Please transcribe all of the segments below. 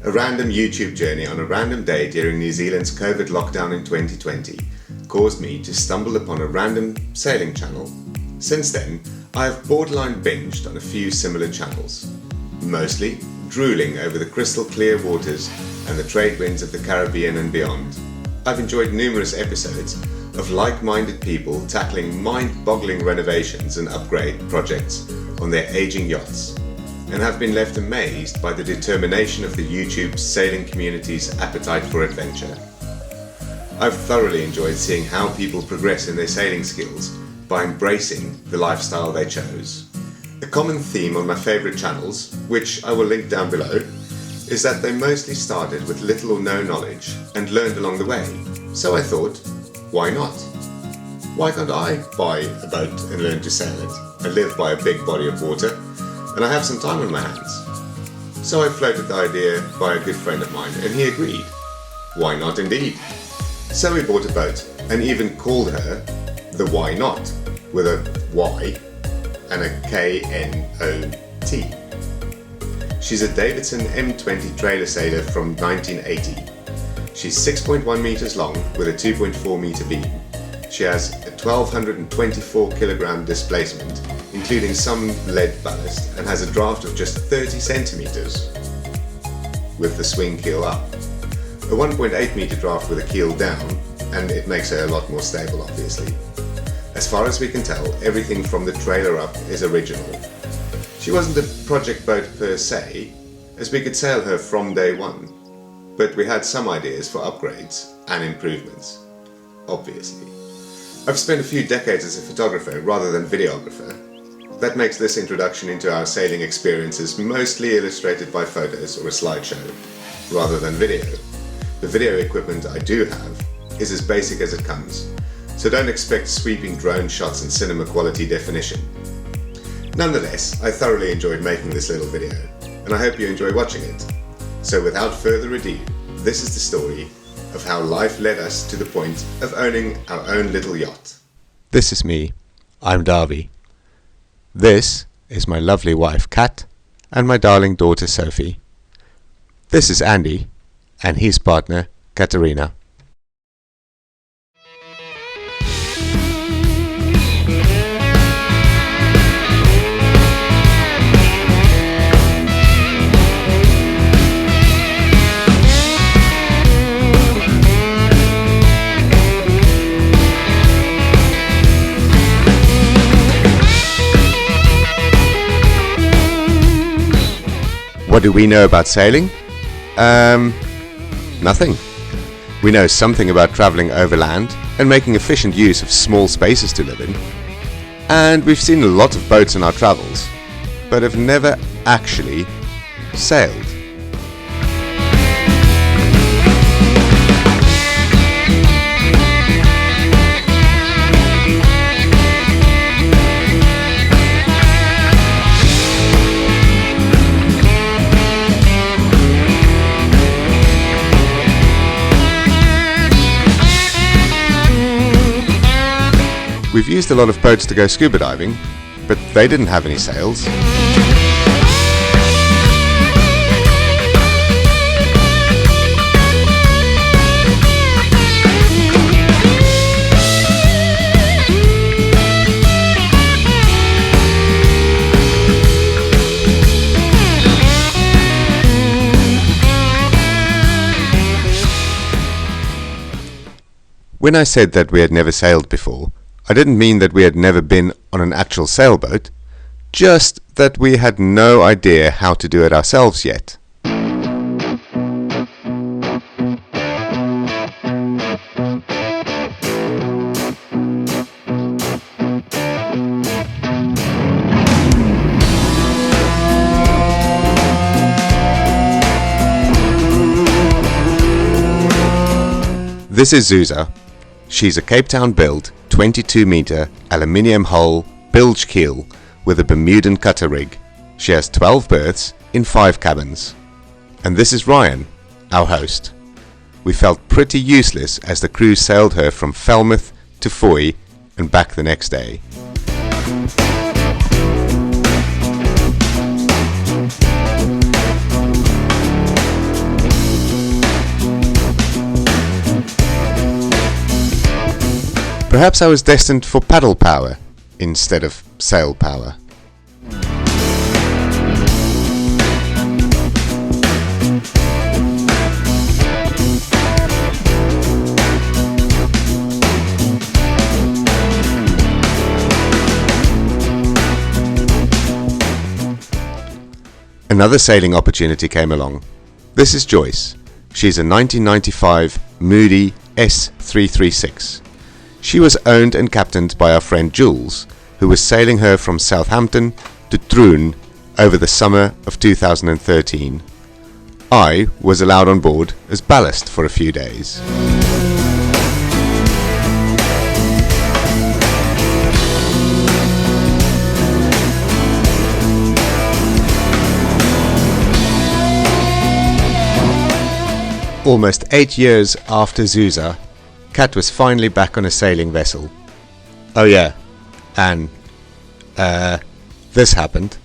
A random YouTube journey on a random day during New Zealand's COVID lockdown in 2020 caused me to stumble upon a random sailing channel. Since then, I have borderline binged on a few similar channels, mostly drooling over the crystal clear waters and the trade winds of the Caribbean and beyond. I've enjoyed numerous episodes of like-minded people tackling mind-boggling renovations and upgrade projects on their aging yachts, and have been left amazed by the determination of the YouTube sailing community's appetite for adventure. I've thoroughly enjoyed seeing how people progress in their sailing skills by embracing the lifestyle they chose. A common theme on my favourite channels, which I will link down below, is that they mostly started with little or no knowledge and learned along the way. So I thought, why not? Why can't I buy a boat and learn to sail it? I live by a big body of water and I have some time on my hands. So I floated the idea by a good friend of mine and he agreed. Why not indeed? So we bought a boat and even called her the Why Not, with a Y and a K-N-O-T. She's a Davidson M20 trailer sailor from 1980. She's 6.1 meters long with a 2.4 meter beam. She has a 1224 kilogram displacement, including some lead ballast, and has a draft of just 30 centimeters with the swing keel up. A 1.8 meter draft with a keel down, and it makes her a lot more stable, obviously. As far as we can tell, everything from the trailer up is original. She wasn't a project boat per se, as we could sail her from day one, but we had some ideas for upgrades and improvements, obviously. I've spent a few decades as a photographer rather than videographer. That makes this introduction into our sailing experiences mostly illustrated by photos or a slideshow, rather than video. The video equipment I do have is as basic as it comes, so don't expect sweeping drone shots and cinema quality definition. Nonetheless, I thoroughly enjoyed making this little video, and I hope you enjoy watching it. So without further ado, this is the story of how life led us to the point of owning our own little yacht. This is me. I'm Darby. This is my lovely wife Kat and my darling daughter Sophie. This is Andy and his partner Katerina. What do we know about sailing? Nothing. We know something about travelling overland and making efficient use of small spaces to live in. And we've seen a lot of boats in our travels, but have never actually sailed. We've used a lot of boats to go scuba diving, but they didn't have any sails. When I said that we had never sailed before, I didn't mean that we had never been on an actual sailboat, just that we had no idea how to do it ourselves yet. This is Zuza. She's a Cape Town build 22 meter aluminium hull bilge keel with a Bermudan cutter rig. She has 12 berths in 5 cabins. And this is Ryan, our host. We felt pretty useless as the crew sailed her from Falmouth to Foy and back the next day. Perhaps I was destined for paddle power instead of sail power. Another sailing opportunity came along. This is Joyce. She's a 1995 Moody S336. She was owned and captained by our friend Jules, who was sailing her from Southampton to Troon over the summer of 2013. I was allowed on board as ballast for a few days. Almost 8 years after Zuza, Kat was finally back on a sailing vessel. Oh yeah, and this happened.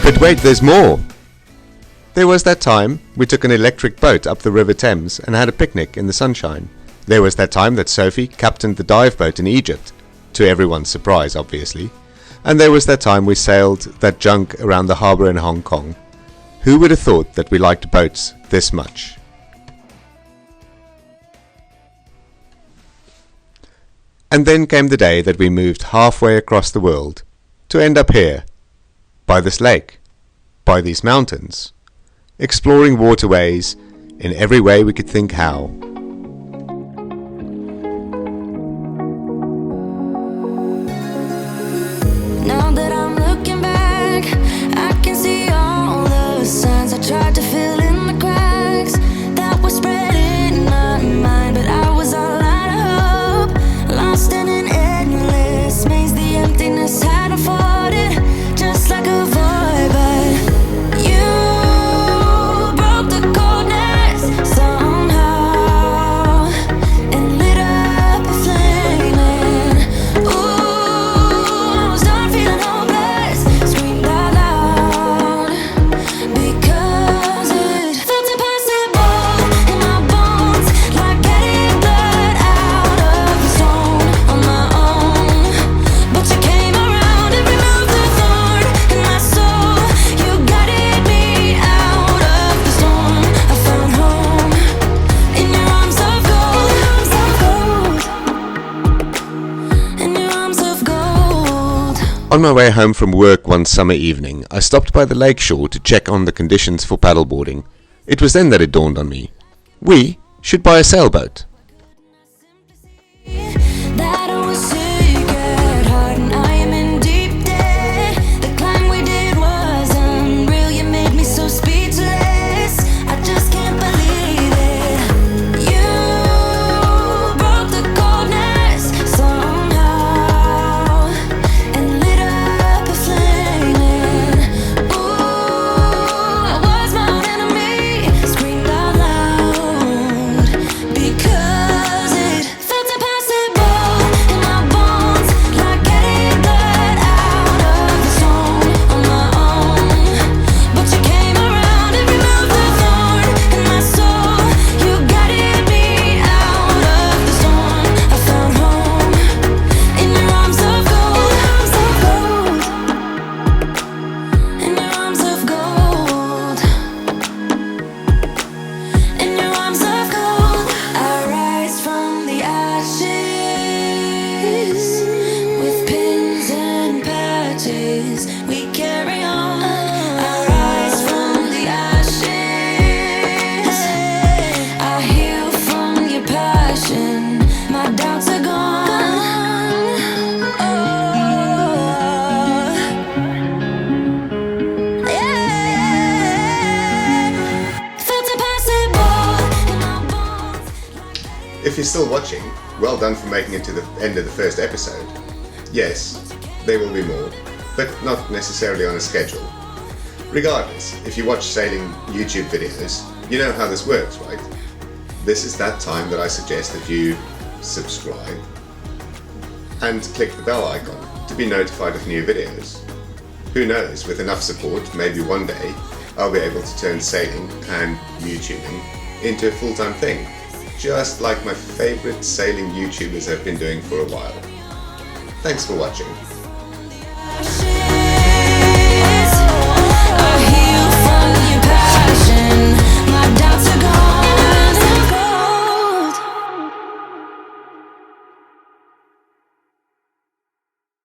But wait, there's more! There was that time we took an electric boat up the River Thames and had a picnic in the sunshine. There was that time that Sophie captained the dive boat in Egypt, to everyone's surprise obviously. And there was that time we sailed that junk around the harbour in Hong Kong. Who would have thought that we liked boats this much? And then came the day that we moved halfway across the world to end up here, by this lake, by these mountains, exploring waterways in every way we could think how. Now that I'm looking back, I can see all the signs I tried to fill in the cracks that were spread in my mind, but I was all out of hope, lost in an endless maze. The emptiness had unfolded just like a void, but you broke the coldness somehow and lit up a flame. And ooh, I was done feeling hopeless, screamed out loud because it felt impossible in my bones, like getting blood out of the stone on my own. But you came around and removed the thorn in my soul. You guided me out of the storm. I found home in your arms of gold, in your arms of gold. On my way home from work one summer evening, I stopped by the lakeshore to check on the conditions for paddleboarding. It was then that it dawned on me. We should buy a sailboat. That I was sick at heart and I am in deep debt. The climb we did was unreal. You made me so speechless. I just can't believe it. You broke the coldness somehow and lit up a flame. And ooh, I was my own enemy, screamed out loud because If you're still watching, well done for making it to the end of the first episode. Yes, there will be more, but not necessarily on a schedule. Regardless, if you watch sailing YouTube videos, you know how this works, right? This is that time that I suggest that you subscribe and click the bell icon to be notified of new videos. Who knows, with enough support, maybe one day I'll be able to turn sailing and YouTubing into a full-time thing, just like my favorite sailing YouTubers have been doing for a while. Thanks for watching.